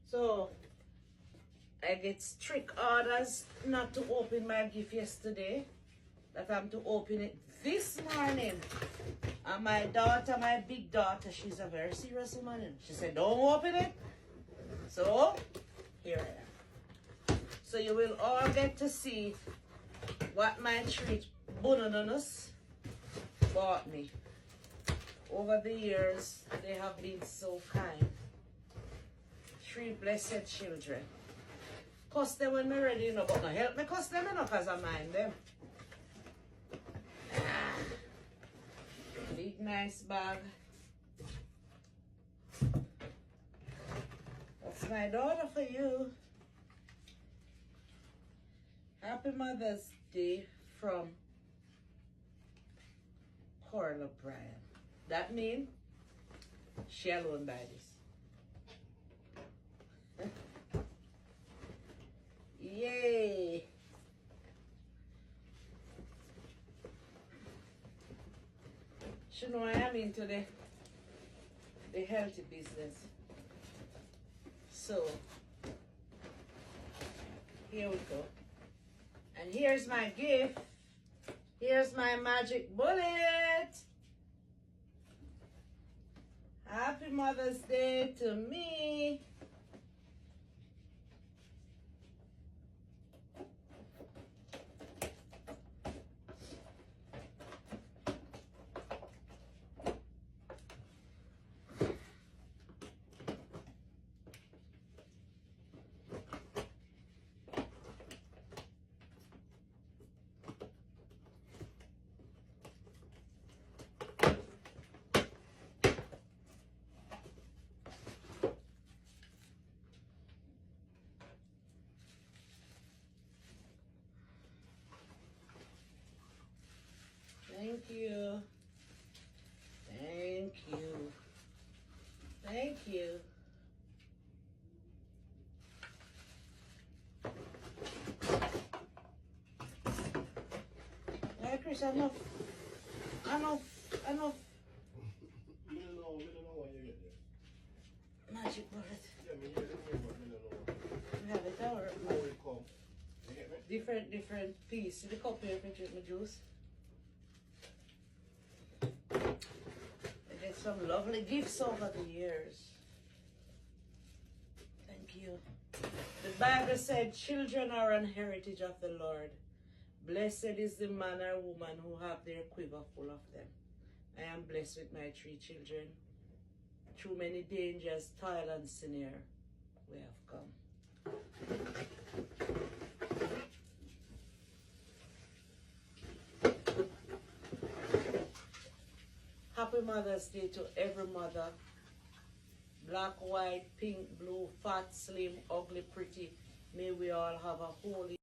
So I get strict orders not to open my gift yesterday, that I'm to open it this morning. And my daughter, my big daughter, she's a very serious woman. She said, don't open it. So here I am. So you will all get to see what my treat Bonononus bought me. Over the years, they have been so kind. 3 blessed children. Cuss them when me ready, you know, but no help me cuss them enough because I mind them. Big nice bag. That's my daughter for you. Happy Mother's Day from Coral O'Brien. That means she alone buy this. Yay! You know I am into the healthy business. So here we go. And here's my gift. Here's my magic bullet. Happy Mother's Day to me. Thank you. Thank you. Thank you. Hey, Chris, enough. Enough. Enough. We don't know when you get there. Magic bullet. Yeah, I mean, you don't know, but we don't know. We have it there. Before we come. You get me? Different piece. See the cup here, can drink my juice. I get some lovely gifts over the years. Thank you. The Bible said, children are an heritage of the Lord. Blessed is the man or woman who have their quiver full of them. I am blessed with my 3 children. Through many dangers, toil, and snare, we have come. Happy Mother's Day to every mother. Black, white, pink, blue, fat, slim, ugly, pretty. May we all have a holy